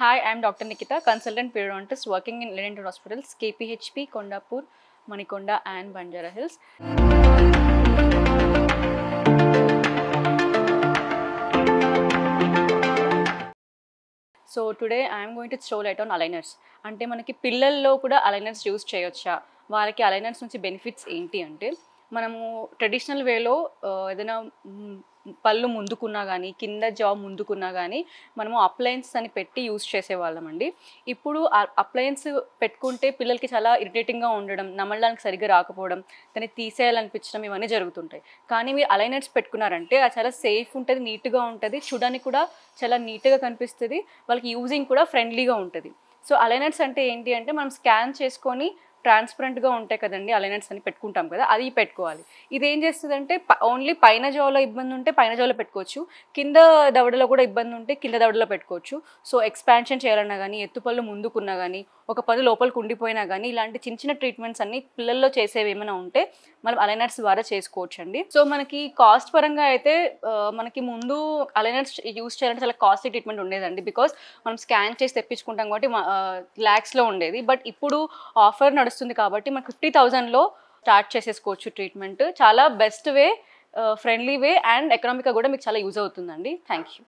Hi, I am Dr. Nikita, consultant periodontist working in Lenin Hospitals, KPHP, Kondapur, Manikonda and Banjara Hills. So today I am going to throw light on aligners. అంటే మనకి పిల్లల్లో కూడా aligners use చేయొచ్చా, వాళ్ళకి aligners నుంచి benefits ఏంటి అంటే మనము ట్రెడిషనల్ వేలో ఏదైనా పళ్ళు ముందుకున్నా కానీ కింద జా ముందుకున్నా కానీ మనము అప్లయన్స్ అని పెట్టి యూస్ చేసేవాళ్ళం అండి. ఇప్పుడు అప్లయన్స్ పెట్టుకుంటే పిల్లలకి చాలా ఇరిటేటింగ్గా ఉండడం, నమలడానికి సరిగ్గా రాకపోవడం, దాన్ని తీసేయాలనిపించడం ఇవన్నీ జరుగుతుంటాయి. కానీ మీరు అలైనర్స్ పెట్టుకున్నారంటే అది చాలా సేఫ్ ఉంటుంది, నీట్గా ఉంటుంది, చూడడానికి కూడా చాలా నీట్గా కనిపిస్తుంది, వాళ్ళకి యూజింగ్ కూడా ఫ్రెండ్లీగా ఉంటుంది. సో అలైనర్స్ అంటే ఏంటి అంటే మనం స్కాన్ చేసుకొని ట్రాన్స్పరెంట్గా ఉంటాయి కదండి అలైనర్స్ అని పెట్టుకుంటాం కదా, అది పెట్టుకోవాలి. ఇది ఏం చేస్తుందంటే ఓన్లీ పైన జాలో ఇబ్బంది ఉంటే పైన జాలో పెట్టుకోవచ్చు, కింద దవడలో కూడా ఇబ్బంది ఉంటే కింద దవడలో పెట్టుకోవచ్చు. సో ఎక్స్పాన్షన్ చేయాలన్నా కానీ, ఎత్తుపళ్ళు ముందుకున్నా కానీ, ఒక పళ్ళు లోపలికి ఉండిపోయినా కానీ, ఇలాంటి చిన్న చిన్న ట్రీట్మెంట్స్ అన్ని పిల్లల్లో చేసేవి ఏమైనా ఉంటే మనం అలైనర్స్ ద్వారా చేసుకోవచ్చు అండి. సో మనకి కాస్ట్ పరంగా అయితే మనకి ముందు అలైనర్స్ యూస్ చేయాలంటే చాలా కాస్ట్లీ ట్రీట్మెంట్ ఉండేదండి. బికాస్ మనం స్కాన్ చేసి తెప్పించుకుంటాం కాబట్టి ల్యాక్స్లో ఉండేది. బట్ ఇప్పుడు ఆఫర్ నడుస్తుంది కాబట్టి మనకు 50,000లో స్టార్ట్ చేసేసుకోవచ్చు ట్రీట్మెంట్. చాలా best way, friendly way and ఎకనామిక్గా కూడా మీకు చాలా యూజ్ అవుతుందండి. Thank you.